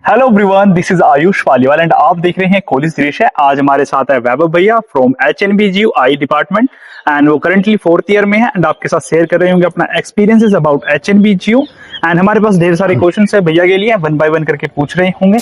Hello everyone, this is Ayush Paliwal and आप देख रहे हैं कॉलेज दृश्य। आज हमारे साथ है वैभव भैया from HNBGU I department and वो करंटली 4th ईयर में है एंड आपके साथ शेयर कर रहे होंगे अपना एक्सपीरियंसेस अबाउट HNBGU। एंड हमारे पास ढेर सारे क्वेश्चंस है भैया के लिए, वन बाय वन करके पूछ रहे होंगे।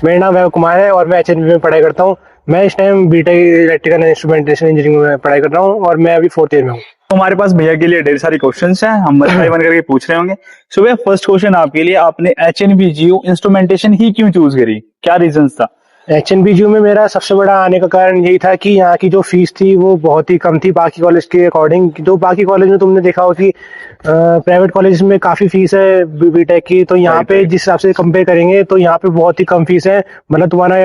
मेरा नाम वैभव कुमार है और मैं HNB में पढ़ाई करता हूँ। मैं इस time B Tech electrical and instrumentation engineering में पढ़ाई कर रहा हूँ और मैं अभी 4th ईयर में हूँ। तो हमारे पास भैया के लिए ढेर सारे क्वेश्चंस हैं, हम वन बाय वन करके पूछ रहे होंगे। सो भैया फर्स्ट क्वेश्चन आपके लिए, आपने HNBGU इंस्ट्रूमेंटेशन ही क्यों चूज करी, क्या रीजंस था? HNBGU में मेरा सबसे बड़ा आने का कारण यही था कि यहाँ की जो फीस थी वो बहुत ही कम थी बाकी कॉलेज के अकॉर्डिंग। जो बाकी कॉलेज में तुमने देखा हो कि प्राइवेट कॉलेज में काफी फीस है बीटेक की, तो यहाँ पे जिस हिसाब से कंपेयर करेंगे तो यहाँ पे बहुत ही कम फीस है। मतलब तुम्हारा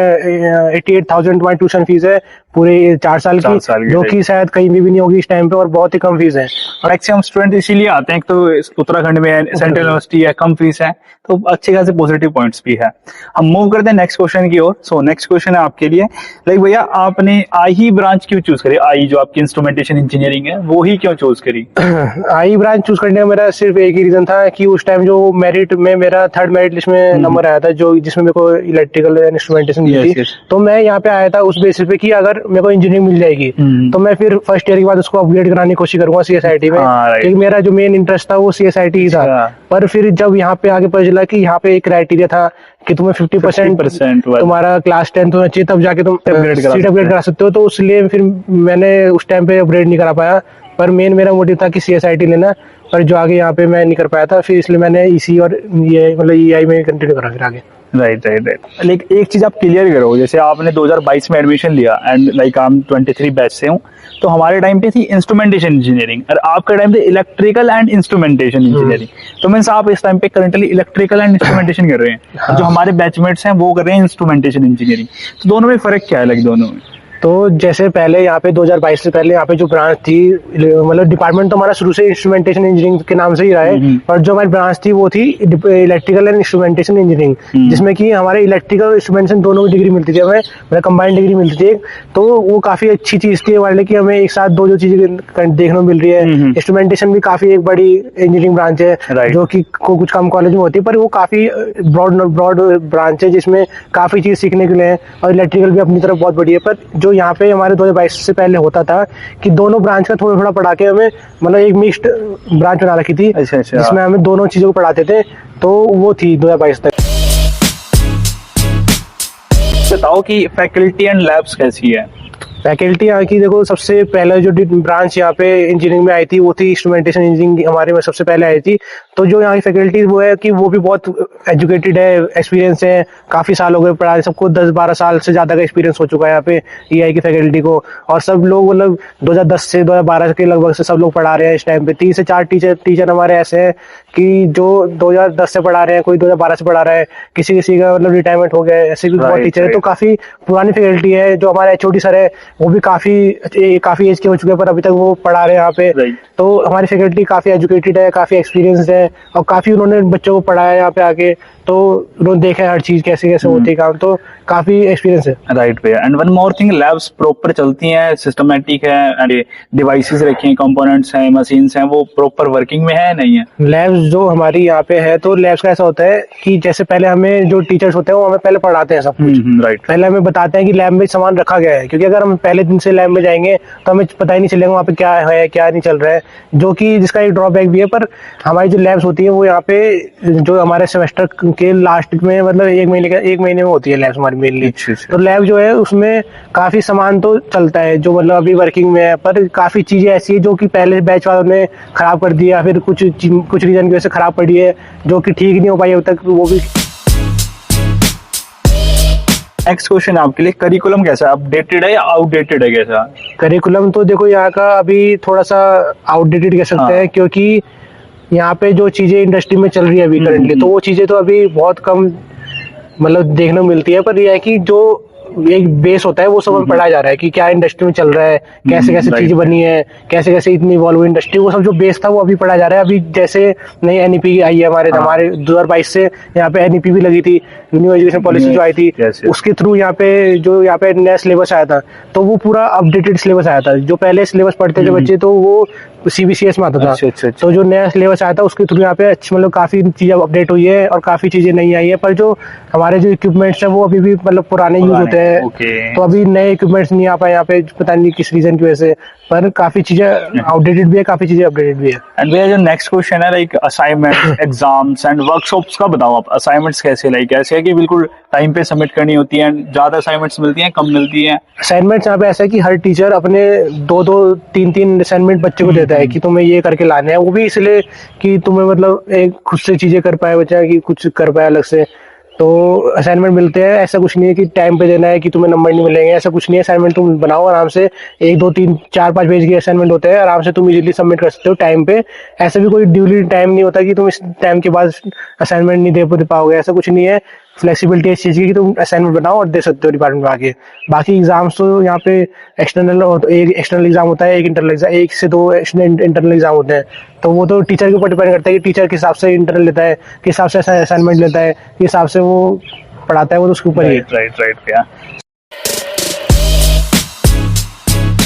88,000 तुम्हारी ट्यूशन फीस है पूरे 4 साल की, जो कि शायद कहीं भी नहीं होगी इस टाइम पे, और बहुत ही कम फीस है। मैक्सिमम स्टूडेंट इसीलिए आते हैं, तो उत्तराखंड में सेंट्रल यूनिवर्सिटी है, कम फीस है, तो अच्छे खासे पॉजिटिव पॉइंट्स भी है। हम मूव करते हैं नेक्स्ट क्वेश्चन की ओर। सो नेक्स्ट क्वेश्चन है आपके लिए, लाइक भैया आपने आई ही ब्रांच क्यों चूज करी? आई जो आपकी इंस्ट्रूमेंटेशन इंजीनियरिंग है वो ही क्यों चूज करी? आई ब्रांच चूज करने का मेरा सिर्फ एक ही रीजन था कि उस टाइम जो मेरिट में मेरा 3rd मेरिट लिस्ट में नंबर आया था, जो जिसमें मेरे को इलेक्ट्रिकल एंड इंस्ट्रूमेंटेशन दी थी। तो मैं यहाँ पे आया था उस बेसिस पे कि अगर मेरे को इंजीनियरिंग मिल जाएगी तो मैं फिर फर्स्ट ईयर के बाद उसको अपग्रेड कराने की कोशिश करूंगा CSIT में, क्योंकि मेरा जो मेन इंटरेस्ट था वो CSIT ही था। पर फिर जब यहाँ पे आगे पता चला कि यहाँ पे एक क्राइटेरिया था कि तुम्हें 50% तुम्हारा क्लास 10th होना चाहिए, तब जाके तुम सीट अपग्रेड करा सकते हो, तो इसलिए फिर मैंने उस टाइम पे अपग्रेड नहीं करा पाया। पर मेन मेरा मोटिव था कि CSIT लेना, पर जो आगे यहाँ पे मैं नहीं कर पाया था, फिर इसलिए मैंने इसी और ये मतलब EI में कंटिन्यू करा फिर आगे। राइट। लाइक एक चीज आप क्लियर करो, जैसे आपने 2022 में एडमिशन लिया एंड लाइक हम 23 बैच से हूँ, तो हमारे टाइम पे थी इंस्ट्रूमेंटेशन इंजीनियरिंग और आपका टाइम पे इलेक्ट्रिकल एंड इंस्ट्रूमेंटेशन इंजीनियरिंग। तो मीन्स आप इस टाइम पे करंटली इलेक्ट्रिकल एंड इंस्ट्रूमेंटेशन कर रहे हैं, जो हमारे बैचमेट्स हैं वो कर रहे हैं इंस्ट्रूमेंटेशन इंजीनियरिंग। तो दोनों में फर्क क्या है, लाइक दोनों में? तो जैसे पहले यहाँ पे 2022 से पहले यहाँ पे जो ब्रांच थी, मतलब डिपार्टमेंट तो हमारा शुरू से इंस्ट्रूमेंटेशन इंजीनियरिंग के नाम से ही रहा है, और जो हमारी ब्रांच थी वो थी इलेक्ट्रिकल एंड इंस्ट्रूमेंटेशन इंजीनियरिंग, जिसमें कि हमारे इलेक्ट्रिकल इंस्ट्रूमेंटेशन दोनों की डिग्री मिलती थी हमें, मतलब कंबाइंड डिग्री मिलती थी। तो वो काफी अच्छी चीज थी हमारे लिए कि हमें एक साथ दो चीजें देखने को मिल रही है। इंस्ट्रूमेंटेशन भी काफी एक बड़ी इंजीनियरिंग ब्रांच है, जो कि कुछ कम कॉलेज में होती है, पर वो काफी ब्रॉड ब्रांच है जिसमें काफी चीज सीखने के लिए है। और इलेक्ट्रिकल भी अपनी तरफ बहुत बड़ी है, पर जो यहाँ पे हमारे 2022 से पहले होता था कि दोनों ब्रांच का थोड़ा थोड़ा पढ़ा के हमें मतलब एक मिक्स्ड ब्रांच बना रखी थी। अच्छा। जिसमें हमें दोनों चीजों को पढ़ाते थे, तो वो थी 2022 तक। बताओ कि फैकल्टी एंड लैब्स कैसी है? फैकल्टी यहाँ की देखो, सबसे पहला जो ब्रांच यहाँ पे इंजीनियरिंग में आई थी वो थी इंस्ट्रूमेंटेशन इंजीनियरिंग, हमारे में सबसे पहले आई थी। तो जो यहाँ की फैकल्टी वो है कि वो भी बहुत एजुकेटेड है, एक्सपीरियंस है, काफी साल हो गए पढ़ा, सबको 10-12 साल से ज्यादा का एक्सपीरियंस हो चुका है यहाँ पे EI की फैकल्टी को। और सब लोग मतलब 2010 से 2012 के लगभग से सब लोग पढ़ा रहे हैं इस टाइम पे। 3 से 4 टीचर हमारे ऐसे हैं कि जो 2010 से पढ़ा रहे हैं, कोई 2012 से पढ़ा रहा है, किसी का मतलब रिटायरमेंट हो गया, ऐसे भी बहुत टीचर है। तो काफी पुरानी फैकल्टी है। जो हमारे HOD सर है वो भी काफी एज के हो चुके हैं, पर अभी तक वो पढ़ा रहे हैं यहाँ पे। तो हमारी फैकल्टी काफी एजुकेटेड है, काफी एक्सपीरियंस है, और काफी उन्होंने बच्चों को पढ़ाया है यहाँ पे आके, तो उन्होंने देखा है हर चीज कैसे कैसे होती है काम, तो काफी एक्सपीरियंस है। राइट भैया। And one more thing, labs proper चलती हैं, सिस्टमैटिक है, एंड डिवाइसेस रखी हैं, कंपोनेंट्स हैं, मशीन्स हैं, वो प्रॉपर वर्किंग में है नहीं है? लैब्स जो हमारी यहाँ पे है, तो लैब्स का ऐसा होता है कि जैसे पहले हमें जो टीचर्स होते हैं वो हमें पहले पढ़ाते हैं सब कुछ। राइट। पहले हमें बताते हैं कि लैब में सामान रखा गया है, क्योंकि अगर हम पहले दिन से लैब में जाएंगे तो हमें पता ही नहीं चलेगा वहाँ पे क्या है क्या नहीं चल रहा है, जो कि जिसका एक ड्रॉबैक भी है। पर हमारी जो लैब्स होती है वो यहाँ पे जो हमारे सेमेस्टर के लास्ट में, मतलब एक महीने में होती है लैब्स हमारी मेनली। तो लैब जो है उसमें काफी सामान तो चलता है जो मतलब अभी वर्किंग में है, पर काफी चीजें ऐसी है जो कि पहले बैच वालों ने खराब कर दिया, फिर कुछ रीजन की वजह से खराब पड़ी है, जो कि ठीक नहीं हो पाई अब तक, वो भी। नेक्स्ट क्वेश्चन आपके लिए, करिकुलम कैसा है, अपडेटेड है या आउटडेटेड है, कैसा? करिकुलम तो देखो यहाँ का अभी थोड़ा सा आउटडेटेड कह सकते हैं, क्योंकि यहाँ पे जो चीजें इंडस्ट्री में चल रही है अभी करंटली, तो वो चीजें तो अभी बहुत कम मतलब देखने को मिलती है। पर यह है कि जो एक बेस होता है वो सब पढ़ाया जा रहा है कि क्या इंडस्ट्री में चल रहा है, कैसे कैसे चीजें बनी है, कैसे कैसे इतनी इवॉल्व हुई इंडस्ट्री, वो सब जो बेस था वो अभी पढ़ाया जा रहा है। अभी जैसे नई NEP आई है हमारे 2022 से यहाँ पे NEP भी लगी थी, न्यू एजुकेशन पॉलिसी जो आई थी, उसके थ्रू यहाँ पे नया सिलेबस आया था, तो वो पूरा अपडेटेड सिलेबस आया था। जो पहले सिलेबस पढ़ते थे बच्चे, तो वो CBCS में आता था। अच्छा। तो जो नया सिलेबस आया था उसके थ्रू यहाँ पे अच्छी मतलब काफी चीजें अपडेट हुई है और काफी चीजें नई आई है, पर जो हमारे जो इक्विपमेंट्स है वो अभी भी मतलब पुराने यूज होते हैं। ओके। तो अभी नए इक्विपमेंट्स नहीं आ पाए यहाँ पे, पता नहीं किस रीजन की वजह से, पर काफी चीजें आउटडेटेड भी है, काफी चीजें अपडेटेड भी है। एंड भैया जो नेक्स्ट क्वेश्चन है like assignment exams and workshops का बताओ आप। असाइनमेंट्स कैसे लाइक ऐसे है कि बिल्कुल टाइम पे सबमिट करनी होती है, ज्यादा असाइनमेंट्स मिलती हैं, कम मिलती हैं? असाइनमेंट्स यहाँ पे ऐसा है कि हर टीचर अपने 2-2 3-3 असाइनमेंट बच्चे को देता है कि तुम्हें ये करके लाने हैं, वो भी इसलिए कि तुम्हें मतलब एक खुद से चीजें कर पाए बच्चा, कि कुछ कर पाए अलग से। तो असाइनमेंट मिलते हैं, ऐसा कुछ नहीं है कि टाइम पे देना है कि तुम्हें नंबर नहीं मिलेंगे, ऐसा कुछ नहीं है। असाइनमेंट तुम बनाओ आराम से, 1 2 3 4 5 पेज की असाइनमेंट होते हैं, आराम से तुम इजीली सबमिट कर सकते हो टाइम पे। ऐसा भी कोई ड्यूली टाइम नहीं होता कि तुम इस टाइम के बाद असाइनमेंट नहीं दे पाओगे, ऐसा कुछ नहीं है। फ्लेक्सिबिलिटी इस चीज़ की कि तुम असाइनमेंट बनाओ और दे सकते हो डिपार्टमेंट में आके। बाकी एग्जाम्स तो यहाँ पे एक्सटर्नल, एक एक्सटर्नल एग्जाम होता है, एक इंटरनल एग्जाम, 1 से 2 इंटरनल एग्जाम होते हैं। तो वो तो टीचर के ऊपर डिपेंड करता है कि टीचर किस हिसाब से इंटरनल लेता है, किस हिसाब से असाइनमेंट लेता है, किस हिसाब से वो पढ़ाता है, वो तो उसके ऊपर ही है। राइट भैया।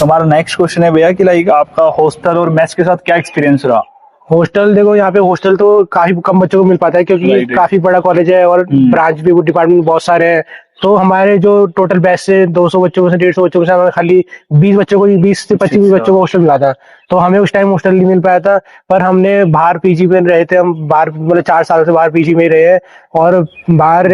हमारा नेक्स्ट क्वेश्चन है भैया कि लाइक आपका हॉस्टल और मेस के साथ क्या एक्सपीरियंस रहा? हॉस्टल देखो, यहाँ पे हॉस्टल तो काफी कम बच्चों को मिल पाता है क्योंकि Right. काफी बड़ा कॉलेज है और ब्रांच भी, डिपार्टमेंट बहुत सारे हैं। तो हमारे जो टोटल बैच से 200 बच्चों से 150 बच्चों से हमें खाली 20 बच्चों को, 20 से 25 बच्चों को हॉस्टल मिला था। तो हमें उस टाइम हॉस्टल नहीं मिल पाया था, पर हमने बाहर पीजी में रहे थे। हम बाहर मतलब 4 साल से बाहर पीजी में ही रहे हैं। और बाहर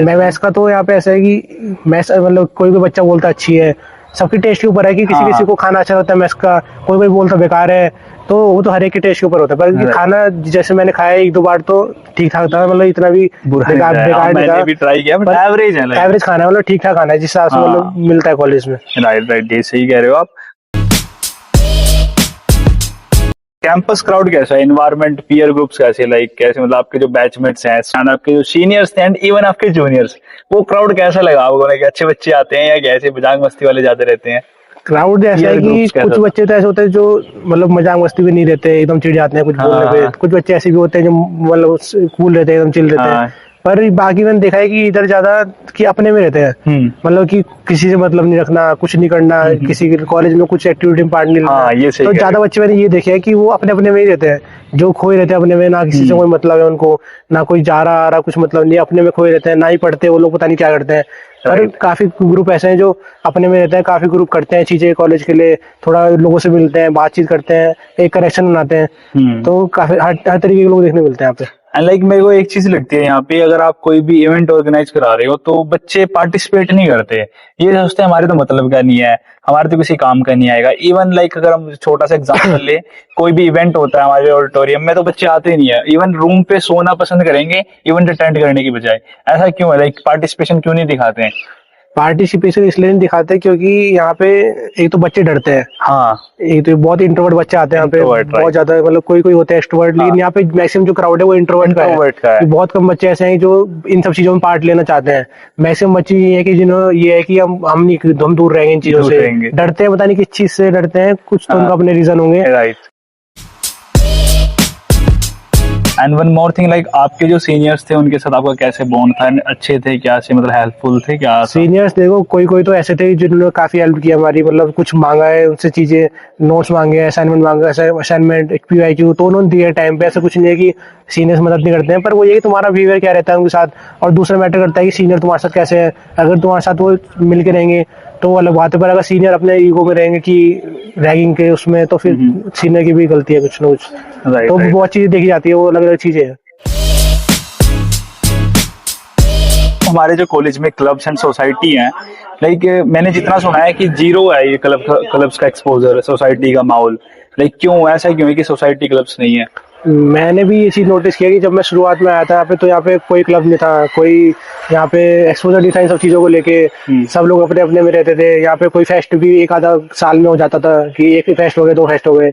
मैस का तो यहाँ पे ऐसा है कि मैस मतलब कोई भी बच्चा बोलता अच्छी है, सबके टेस्ट के ऊपर है कि किसी किसी को खाना अच्छा होता है मैस का, कोई कोई बोलता बेकार है। तो वो तो हर एक के टेस्ट के ऊपर होता है, पर खाना जैसे मैंने खाया 1-2 बार तो ठीक ठाक था, मतलब इतना भी बेकार नहीं था। मैंने भी ट्राई किया, बट एवरेज है, एवरेज खाना है, मतलब ठीक ठाक खाना है जिस हिसाब से मतलब मिलता है कॉलेज में। राइट, ये सही कह रहे हो आप। कैंपस क्राउड कैसा है, एनवायरनमेंट, पीयर ग्रुप्स कैसे, लाइक कैसे, मतलब आपके जो बैचमेट्स हैं, आपके जो सीनियर्स थे एंड इवन आपके जूनियर्स, वो क्राउड कैसा लगा आपको? लाइक अच्छे बच्चे आते हैं या कैसे मजाक मस्ती वाले जाते रहते हैं? क्राउड ऐसा है कि कुछ बच्चे तो ऐसे होते हैं जो मतलब मजाक मस्ती भी नहीं रहते, एकदम चिढ़ जाते हैं कुछ बोलने पे। कुछ बच्चे ऐसे भी होते हैं जो मतलब कूल रहते हैं, एकदम चिल रहते हैं। पर बाकी मैंने देखा है कि इधर ज्यादा कि अपने में रहते हैं, मतलब कि किसी से मतलब नहीं रखना, कुछ नहीं करना, किसी के कॉलेज में कुछ एक्टिविटी में पार्ट नहीं लेना। तो ज्यादा बच्चे मैंने ये देखे हैं कि वो अपने अपने में ही रहते हैं, जो खोए रहते हैं अपने में, ना किसी से कोई मतलब है उनको, ना कोई जा रहा आ रहा, कुछ मतलब नहीं, अपने में खोए रहते हैं, ना ही पढ़ते वो लोग, पता नहीं क्या करते हैं। पर काफी ग्रुप ऐसे हैं जो अपने में रहते हैं, काफी ग्रुप करते हैं चीजें कॉलेज के लिए, थोड़ा लोगों से मिलते हैं, बातचीत करते हैं, एक कनेक्शन बनाते हैं। तो काफी हर तरीके के लोग देखने मिलते हैं यहाँ पे। एंड लाइक मेरे को एक चीज लगती है यहाँ पे, अगर आप कोई भी इवेंट ऑर्गेनाइज करा रहे हो तो बच्चे पार्टिसिपेट नहीं करते। ये सोचते हैं हमारे तो मतलब का नहीं है, हमारे तो किसी काम का नहीं आएगा। इवन लाइक अगर हम छोटा सा एग्जांपल ले, कोई भी इवेंट होता है हमारे ऑडिटोरियम में तो बच्चे आते ही नहीं है, इवन रूम पे सोना पसंद करेंगे इवेंट अटेंड करने की बजाय। ऐसा क्यों है, लाइक पार्टिसिपेशन क्यों नहीं दिखाते हैं? पार्टिसिपेशन इसलिए नहीं दिखाते क्योंकि यहाँ पे एक तो बच्चे डरते हैं। एक तो बहुत इंट्रोवर्ट बच्चे आते हैं यहाँ पे, बहुत ज्यादा, मतलब कोई कोई होते हैं एक्सट्रोवर्ट, लेकिन यहाँ पे मैक्सिमम जो क्राउड है वो इंट्रोवर्ट का है। बहुत कम बच्चे ऐसे हैं जो इन सब चीजों में पार्ट लेना चाहते हैं। मैक्सिमम बच्चे ये है कि जिन्होंने ये है कि हम दूर रहेंगे इन चीजों से, डरते हैं, पता नहीं किस चीज से डरते हैं, कुछ तो उनका अपने रीजन होंगे। And one more thing, like आपके जो सीनियर्स थे उनके साथ आपका कैसे बॉन्ड था? अच्छे थे क्या से, मतलब हेल्पफुल थे क्या? सीनियर्स देखो, कोई कोई तो ऐसे थे जिन्होंने काफी हेल्प किया हमारी, मतलब कुछ मांगा है उनसे चीजें, नोट्स मांगे, असाइनमेंट मांगा, असाइनमेंट PYQ तो उन्होंने दिए टाइम पे। ऐसा कुछ नहीं है कि सीनियर्स मदद नहीं करते हैं, पर वो ये कि तुम्हारा बिहेवियर क्या रहता है उनके साथ, और दूसरा मैटर करता है कि सीनियर तुम्हारे साथ कैसे है। अगर तुम्हारे साथ वो मिलके रहेंगे तो वो अलग बात है, पर अगर सीनियर अपने ईगो में रहेंगे कि रैगिंग के उसमें, तो फिर सीनियर की भी गलती है कुछ ना कुछ। तो बहुत चीजें देखी जाती है, वो अलग अलग चीजें हैं। हमारे जो कॉलेज में क्लब्स एंड सोसाइटी हैं, लाइक मैंने जितना सुना है कि जीरो है ये क्लब्स का एक्सपोजर, सोसाइटी का माहौल। लाइक क्यों, ऐसा क्यों है कि सोसाइटी क्लब्स नहीं है? मैंने भी ये चीज नोटिस किया कि जब मैं शुरुआत में आया था यहाँ पे, तो यहाँ पे कोई क्लब नहीं था, कोई यहाँ पे एक्सपोजर नहीं था इन सब चीजों को लेके। सब लोग अपने अपने में रहते थे। यहाँ पे कोई फेस्ट भी एक आधा साल में हो जाता था कि एक फेस्ट हो गए, 2 फेस्ट हो गए।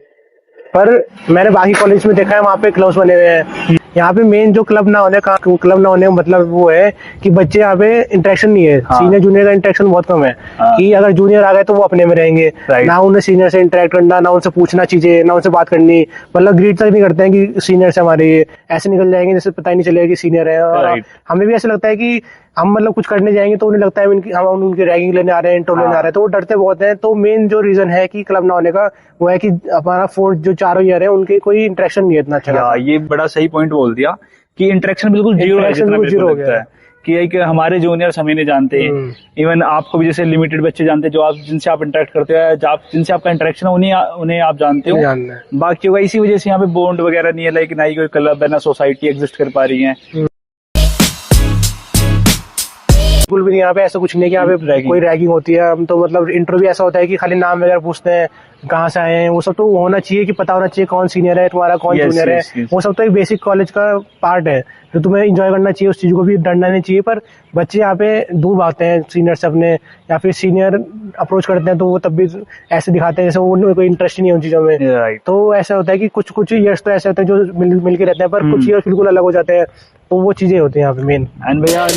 पर मैंने बाकी कॉलेज में देखा है वहाँ पे क्लब्स बने हुए हैं। यहाँ पे मेन जो क्लब ना होने का मतलब वो है कि बच्चे यहाँ पे इंटरेक्शन नहीं है। सीनियर जूनियर का इंटरेक्शन बहुत कम है। कि अगर जूनियर आ गए तो वो अपने में रहेंगे, ना उन्हें सीनियर से इंटरेक्ट करना, ना उनसे पूछना चीजें, ना उनसे बात करनी, मतलब ग्रीट तक नहीं करते हैं कि सीनियर से हमारे ऐसे निकल जाएंगे जैसे पता ही नहीं चलेगा कि सीनियर है। और हमें भी ऐसा लगता है कि हम मतलब कुछ करने जाएंगे तो उन्हें लगता है हम उनकी रैगिंग लेने आ रहे हैं, इंटरव्यू लेने आ रहे हैं, तो वो डरते बहुत हैं। तो मेन जो रीजन है कि क्लब ना होने का वो है कि हमारा फोर्थ जो 4 ईयर है उनके कोई इंटरेक्शन नहीं है इतना अच्छा। ये बड़ा सही पॉइंट बोल दिया कि इंटरेक्शन बिल्कुल जीरो है, जितना मेरे को लगता है कि एक हमारे जूनियर्स हमें नहीं जानते, इवन आपको भी जैसे लिमिटेड बच्चे जानते हैं जो आप जिनसे आप इंटरेक्ट करते हो, जिनसे आपका इंटरेक्शन है उन्हें आप जानते हो, बाकी होगा। इसी वजह से यहाँ पे बॉन्ड वगैरह नहीं है, लाइक ना ही कोई क्लब है ना सोसाइटी एग्जिस्ट कर पा रही है। बिल्कुल भी नहीं, यहाँ पे ऐसा कुछ नहीं है कि यहाँ पे कोई रैगिंग होती है। हम तो मतलब इंटरव्यू ऐसा होता है कि खाली नाम वगैरह पूछते हैं, कहाँ से आए हैं, वो सब तो होना चाहिए कि पता होना चाहिए कौन सीनियर है तुम्हारा, कौन जूनियर है। वो सब तो एक बेसिक कॉलेज का पार्ट है जो तुम्हें एंजॉय करना चाहिए, उस चीज को भी डरना नहीं चाहिए। पर बच्चे यहाँ पे दूर भागते हैं सीनियर से अपने, या फिर सीनियर अप्रोच करते हैं तो वो तब भी ऐसे दिखाते हैं जैसे उन्हें कोई इंटरेस्ट नहीं है उन चीजों में। तो ऐसा होता है कि कुछ ईयर्स तो ऐसे होते हैं जो मिल के रहते हैं, पर कुछ ईयर्स बिल्कुल अलग हो जाते हैं। तो वो चीजें होती हैं यहाँ पे मेन। एंड भैया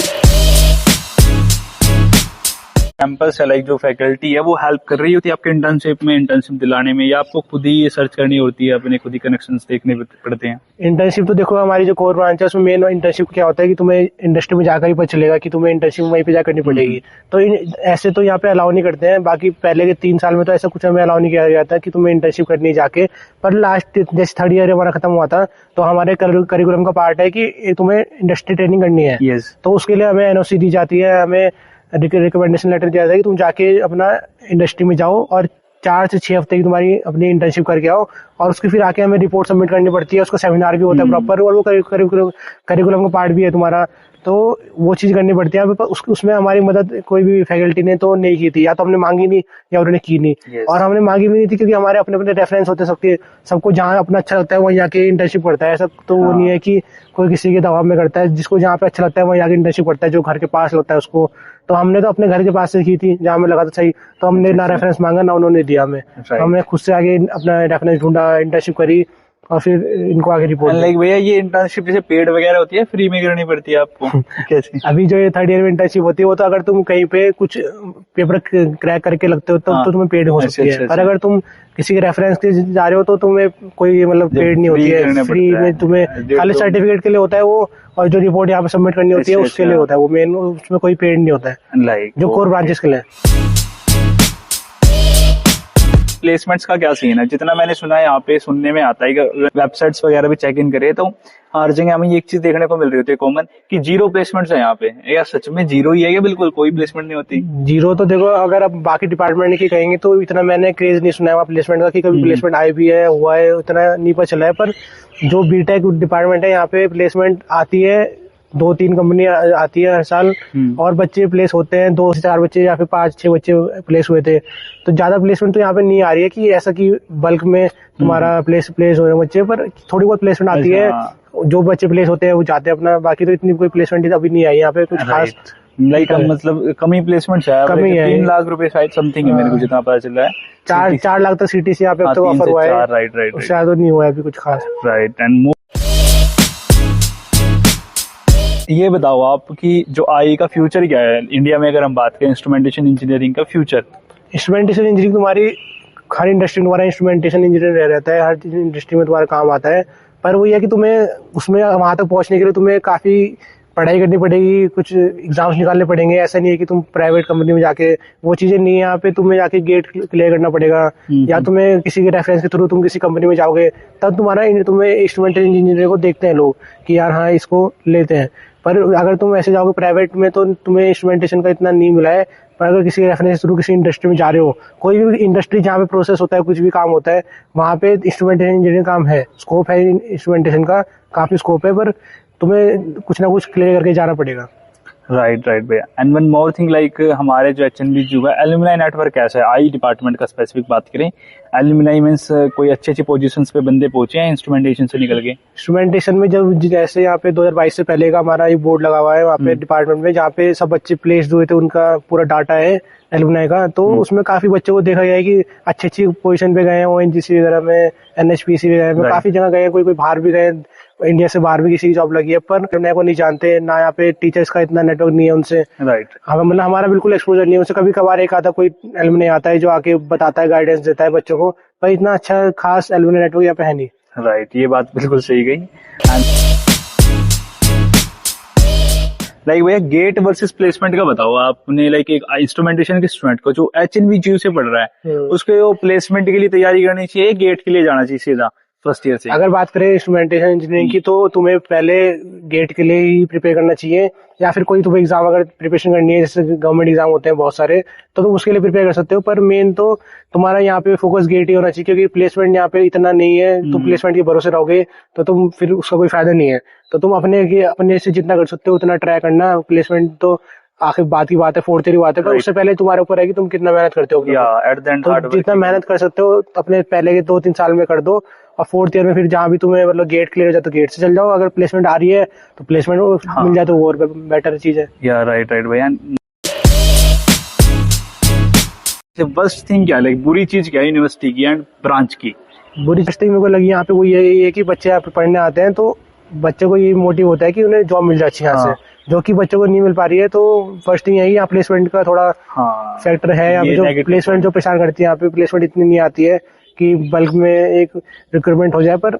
कैंपस है, लाइक जो फैकल्टी है वो हेल्प कर रही होती है आपके इंटर्नशिप दिलाने में, या आपको खुद ही ये सर्च करनी होती है, अपने खुद ही कनेक्शंस देखने पड़ते हैं? इंटर्नशिप तो देखो हमारी जो कोर ब्रांच है उसमें मेन इंटर्नशिप क्या होता है कि तुम्हें इंडस्ट्री में जाकर ही पता चलेगा कि तुम्हें इंटर्नशिप वहीं पे जाकर करनी पड़ेगी। तो ऐसे तो यहाँ पे अलाउ नहीं करते हैं। बाकी पहले के 3 साल में तो ऐसा कुछ हमें अलाउ नहीं किया जाता कि तुम्हें इंटर्नशिप करनी जाके। पर लास्ट जैसे 3rd ईयर हमारा खत्म हुआ था तो हमारे करिकुलम का पार्ट है कि तुम्हें इंडस्ट्री ट्रेनिंग करनी है। तो उसके लिए हमें एनओसी दी जाती है, हमें रिकमेंडेशन लेटर दिया जाता है कि तुम जाके अपना इंडस्ट्री में जाओ और 4 से 6 हफ्ते की तुम्हारी अपनी इंटर्नशिप करके आओ, और उसकी फिर आके हमें रिपोर्ट सबमिट करनी पड़ती है। उसका सेमिनार भी होता है प्रॉपर, और वो करिकुलम का पार्ट भी है तुम्हारा, तो वो चीज करनी पड़ती है। उसमें हमारी मदद कोई भी फैकल्टी ने तो नहीं की थी, या तो हमने मांगी नहीं या उन्होंने की नहीं। और हमने मांगी भी नहीं थी क्योंकि हमारे अपने अपने रेफरेंस होते हैं सबको जहाँ अपना अच्छा लगता है वहीं जाके इंटर्नशिप करता है। ऐसा तो वो नहीं है कि कोई किसी के दबाव में करता है, जिसको जहाँ पे अच्छा लगता है वहीं जाके इंटर्नशिप करता है, जो घर के पास लगता है उसको। तो हमने तो अपने घर के पास से की थी जहाँ हमें लगा था सही, तो हमने ना रेफरेंस मांगा ना उन्होंने दिया हमें। हमने खुद से आगे अपना रेफरेंस ढूंढा, इंटर्नशिप करी और फिर इनको आगे रिपोर्ट। लाइक भैया ये इंटर्नशिप जैसे पेड वगैरह होती है, फ्री में करनी पड़ती है आपको? कैसे? अभी जो ये 3rd ईयर में इंटर्नशिप होती है वो तो अगर तुम कहीं पे कुछ पेपर क्रैक करके लगते हो तो तुम्हें पेड हो सकती है। पर अगर तुम किसी के रेफरेंस के जा रहे हो तो तुम्हें कोई मतलब पेड नहीं होती है, फ्री में तुम्हें खाली सर्टिफिकेट के लिए होता है वो, और जो रिपोर्ट यहाँ पे सबमिट करनी होती है उसके लिए होता है वो मेन, उसमें कोई पेड नहीं होता है लाइक जो कोर ब्रांचेस के लिए। प्लेसमेंट्स का क्या सीन है? जितना मैंने सुना है यहाँ पे सुनने में आता है कि वेबसाइट्स वगैरह भी चेक इन करे तो हर जगह हमें एक चीज देखने को मिल रही होती है कॉमन, कि 0 प्लेसमेंट्स है यहाँ पे। या सच में 0 ही है या बिल्कुल कोई प्लेसमेंट नहीं होती? 0 तो देखो अगर आप बाकी डिपार्टमेंट की कहेंगे तो इतना मैंने क्रेज नहीं सुना है प्लेसमेंट का कि कभी प्लेसमेंट आई भी है हुआ है, उतना नहीं पता चला है। पर जो बीटेक डिपार्टमेंट है यहाँ पे प्लेसमेंट आती है, 2-3 कंपनी आती है हर साल, और बच्चे प्लेस होते हैं 2 से 4 बच्चे या फिर 5-6 बच्चे प्लेस हुए थे। तो ज्यादा प्लेसमेंट तो यहाँ पे नहीं आ रही है कि ऐसा कि बल्क में तुम्हारा प्लेस हो रहे हैं बच्चे, पर थोड़ी बहुत प्लेसमेंट आती है। जो बच्चे प्लेस होते हैं वो जाते हैं अपना, बाकी तो इतनी कोई प्लेसमेंट अभी नहीं आई यहाँ पे कुछ खास। लाइक मतलब कमी प्लेसमेंट है, कमी है। 3 लाख रुपए शायद समथिंग है मेरे को जितना पता चल रहा है। 4 लाख तक सीटीसी यहाँ पे तो ऑफर हुआ है। राइट शायद नहीं हुआ है अभी कुछ खास। राइट। एंड ये बताओ आप कि जो आई का फ्यूचर क्या है इंडिया में? अगर हम बात करें इंस्ट्रूमेंटेशन इंजीनियरिंग का फ्यूचर। इंस्ट्रूमेंटेशन इंजीनियरिंग तुम्हारी हर इंडस्ट्री में तुम्हारा इंस्ट्रूमेंटेशन इंजीनियर रहता है, हर इंडस्ट्री में तुम्हारा काम आता है। पर वो ये कि तुम्हें उसमें वहां तक पहुंचने के लिए तुम्हें काफी पढ़ाई करनी पड़ेगी, कुछ एग्जाम्स निकालने पड़ेंगे। ऐसा नहीं है कि तुम प्राइवेट कंपनी में जाके, वो चीजें नहीं है यहाँ पे। तुम्हें जाके गेट क्लियर करना पड़ेगा, या तुम्हें किसी के रेफरेंस के थ्रू तुम किसी कंपनी में जाओगे तब तुम्हें इंस्ट्रूमेंटेशन इंजीनियर को देखते हैं लोग कि यार हाँ इसको लेते हैं। पर अगर तुम ऐसे जाओगे प्राइवेट में तो तुम्हें इंस्ट्रूमेंटेशन का इतना नहीं मिला है। पर अगर किसी रेफरेंस थ्रू किसी इंडस्ट्री में जा रहे हो, कोई भी इंडस्ट्री जहाँ पे प्रोसेस होता है, कुछ भी काम होता है, वहाँ पे इंस्ट्रूमेंटेशन इंजीनियरिंग काम है, स्कोप है इंस्ट्रूमेंटेशन का, काफी स्कोप है। पर तुम्हें कुछ ना कुछ क्लियर करके जाना पड़ेगा। राइट भैया। And one more thing, like हमारे जो एचएनबी जो है एलुमनाई नेटवर्क कैसा है? आई डिपार्टमेंट का स्पेसिफिक बात करें, एलुमनाई मींस कोई अच्छी पोजीशंस पे बंदे पहुंचे हैं इंस्ट्रूमेंटेशन से निकल के? इंस्ट्रूमेंटेशन में जब जैसे यहाँ पे 2022 से पहले का हमारा एक बोर्ड लगा हुआ है वहाँ पे डिपार्टमेंट में, जहाँ पे सब बच्चे प्लेस्ड हुए थे, उनका पूरा डाटा है एलुमनाई का। तो उसमें काफी बच्चों को देखा गया है कि अच्छी पोजीशन पे गए हैं, ओएनजीसी वगैरह में, एनएचपीसी वगैरह में, काफी जगह गए हैं। कोई बाहर भी गए, इंडिया से बाहर भी किसी की जॉब लगी है। पर एलुमनाई को नहीं जानते ना, यहाँ पे टीचर्स का इतना नेटवर्क नहीं है उनसे। राइट। मतलब हमारा बिल्कुल एक्सपोजर नहीं है उनसे। कभी कभार एक आता कोई एलुमनाई आता है जो आके बताता है, गाइडेंस देता है बच्चों को, पर इतना अच्छा खास एलुमनाई नेटवर्क यहाँ पे है नहीं। राइट, ये बात बिल्कुल सही गई। लाइक भैया गेट वर्सेस प्लेसमेंट का बताओ आपने। लाइक एक इंस्ट्रूमेंटेशन के स्टूडेंट को जो HNVGU से पढ़ रहा है उसको प्लेसमेंट के लिए तैयारी करनी चाहिए, गेट के लिए जाना चाहिए सीधा फर्स्ट ईयर से? अगर बात करें इंस्ट्रूमेंटेशन इंजीनियरिंग की, तो तुम्हें पहले गेट के लिए ही प्रिपेयर करना चाहिए, या फिर कोई तुम्हें एग्जाम अगर प्रिपरेशन करनी है, जैसे गवर्नमेंट एग्जाम होते हैं बहुत सारे, तो तुम उसके लिए प्रिपेयर कर सकते हो। पर मेन तो तुम्हारा यहाँ पे फोकस गेट ही होना चाहिए, क्योंकि प्लेसमेंट यहाँ पे इतना नहीं है। तुम प्लेसमेंट के भरोसे रहोगे तो तुम फिर उसका कोई फायदा नहीं है। तो तुम अपने से जितना कर सकते हो उतना ट्राई करना। प्लेसमेंट तो आखिर बात की बात है, फोर्थ ईयर की बात है, पर उससे पहले तुम्हारे ऊपर है कि तुम कितना मेहनत करते हो। एट द एंड तो जितना मेहनत कर सकते हो अपने पहले के 2-3 साल में कर दो, और फोर्थ ईयर में फिर जहाँ भी तुम्हें मतलब गेट क्लियर हो जाए तो गेट से चल जाओ। अगर प्लेसमेंट आ रही है तो प्लेसमेंट मिल जाए तो और बेटर चीज है। या राइट भैया। वर्स्ट थिंग क्या है, बुरी चीज क्या है यूनिवर्सिटी की एंड ब्रांच की? बुरी चीज मेरे को लगी यहाँ पे वो यही है कि बच्चे यहाँ पे पढ़ने आते हैं तो बच्चे को ये मोटिव होता है कि उन्हें जॉब मिल जाए अच्छी यहाँ से, जो कि बच्चों को नहीं मिल पा रही है। तो फर्स्ट थिंग यही यहाँ प्लेसमेंट का थोड़ा फैक्टर है। यहाँ पे जो प्लेसमेंट जो परेशान करती है, यहाँ पे प्लेसमेंट इतनी नहीं आती है कि बल्क में एक रिक्रूटमेंट हो जाए, पर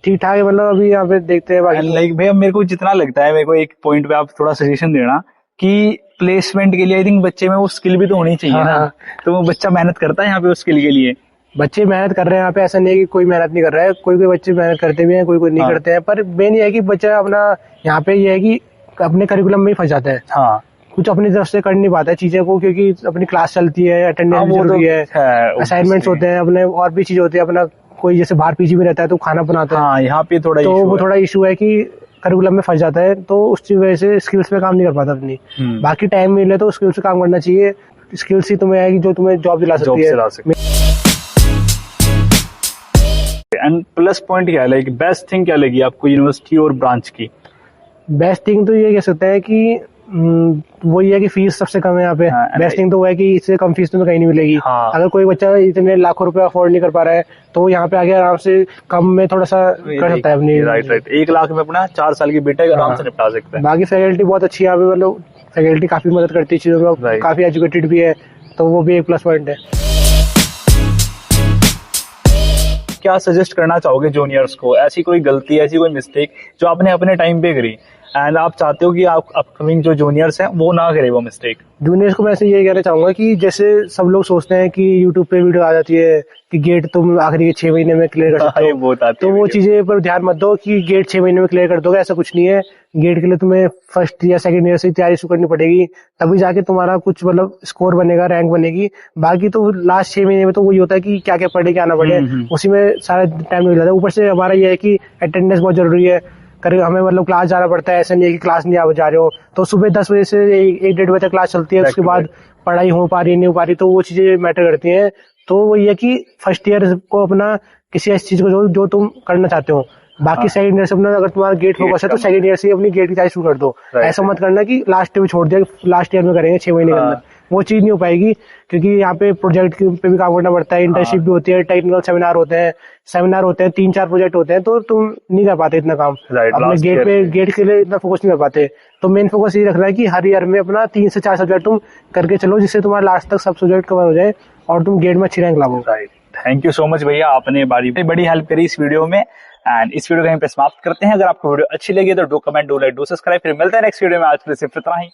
ठीक ठाक है। मतलब अभी यहाँ पे देखते हैं बाकी। लाइक भैया मेरे को जितना लगता है, मेरे को एक पॉइंट पे आप थोड़ा सजेशन देना कि प्लेसमेंट के लिए आई थिंक बच्चे में वो स्किल भी तो होनी चाहिए ना। तो वो बच्चा मेहनत करता है यहाँ पे उस स्किल के लिए? बच्चे मेहनत कर रहे हैं यहाँ पे, ऐसा नहीं है कि कोई मेहनत नहीं कर रहा है। कोई बच्चे मेहनत करते भी हैं, कोई नहीं करते हैं। पर मेन ये है कि बच्चा अपना यहाँ पे ये है कि अपने करिकुलम में ही फंस जाता है। कुछ अपनी तरफ से कर नहीं पाता है चीजें को, क्योंकि अपनी क्लास चलती है, अटेंडेंस जरूरी है, असाइनमेंट्स होते हैं, अपने और भी चीजें होती है। अपना कोई जैसे बाहर पीजी में रहता है तो खाना बनाता है, यहाँ पे थोड़ा तो वो थोड़ा इशू है कि करिकुलम में फंस जाता है, तो उसकी वजह से स्किल्स पे काम नहीं कर पाता अपनी। बाकी टाइम मिले तो स्किल्स पे काम करना चाहिए। स्किल्स ही तुम्हें है जो तुम्हें जॉब दिला सकती है। एंड प्लस पॉइंट क्या है, लाइक बेस्ट थिंग क्या लगी आपको यूनिवर्सिटी और ब्रांच की? बेस्ट थिंग तो ये कह सकते हैं कि वही है कि फीस सबसे कम है यहाँ पे। बेस्ट थिंग तो वो है कि इससे कम फीस तुम्हें कहीं नहीं मिलेगी। अगर कोई बच्चा इतने लाखों रुपए अफोर्ड नहीं कर पा रहा है तो यहाँ पे आगे आराम से कम में थोड़ा सा कर सकता है अपनी। राइट 1 लाख में अपना 4 साल की बेटा आराम से निपटा सकता है। बाकी फैकल्टी बहुत अच्छी है यहाँ पे, मतलब फैकल्टी काफी मदद करती है चीजों में, काफी एजुकेटेड भी है, तो वो भी एक प्लस पॉइंट है। क्या सजेस्ट करना चाहोगे जूनियर्स को? ऐसी कोई गलती, ऐसी कोई मिस्टेक जो आपने अपने टाइम पे करी एंड आप चाहते हो कि आप अपकमिंग जो जूनियर्स हैं वो ना करे वो मिस्टेक? जूनियर्स को मैं ऐसे ये कहना चाहूंगा कि जैसे सब लोग सोचते हैं कि यूट्यूब पे वीडियो आ जाती है कि गेट तुम आखिरी के 6 महीने में क्लियर कर सकते हो, तो वो चीजें पर ध्यान मत दो कि गेट 6 महीने में क्लियर कर दोगे, ऐसा कुछ नहीं है। गेट के लिए तुम्हें फर्स्ट या सेकंड ईयर से तैयारी शुरू करनी पड़ेगी, तभी जाके तुम्हारा कुछ मतलब स्कोर बनेगा, रैंक बनेगी। बाकी तो लास्ट 6 महीने में तो वही होता है कि क्या क्या पढ़े क्या ना पढ़े, उसी में सारा टाइम निकल जाता है। ऊपर से हमारा ये है कि अटेंडेंस बहुत जरूरी है, हमें मतलब क्लास जाना पड़ता है। ऐसा नहीं है कि क्लास नहीं जा रहे हो, तो सुबह 10 बजे से 1-1:30 बजे तक क्लास चलती है, उसके बाद पढ़ाई हो पा रही है नहीं हो पा रही, तो वो चीजें मैटर करती हैं। तो वो ये कि फर्स्ट ईयर को अपना किसी ऐसी चीज को जो तुम करना चाहते हो, बाकी सेकंड ईयर से अपना अगर तुम्हारा गेट फोकस है तो सेकंड ईयर से अपनी गेट की तैयारी शुरू कर दो। ऐसा मत करना कि लास्ट में छोड़ दिया, लास्ट ईयर में करेंगे 6 महीने के अंदर, वो चीज नहीं हो पाएगी। क्योंकि यहाँ पे प्रोजेक्ट पे भी काम करना पड़ता है, इंटर्नशिप भी होती है, टेक्निकल सेमिनार होते हैं, 3-4 प्रोजेक्ट होते हैं, तो तुम नहीं कर पाते इतना काम। अपने गेट के लिए इतना फोकस नहीं कर पाते। तो मेन फोकस ये रखना है कि हर ईयर में अपना 3 से 4 सब्जेक्ट तुम करके चलो, जिससे तुम्हारा लास्ट तक सब सब्जेक्ट कवर हो जाए और तुम गेट में अच्छी रैंक लाओ। थैंक यू सो मच भैया, आपने बड़ी हेल्प करी इस वीडियो में। एंड इस वीडियो को यहीं पे समाप्त करते हैं। अगर आपको वीडियो अच्छी लगी तो do comment, do like, do subscribe. फिर मिलते हैं नेक्स्ट वीडियो में। आज के लिए सिर्फ इतना ही।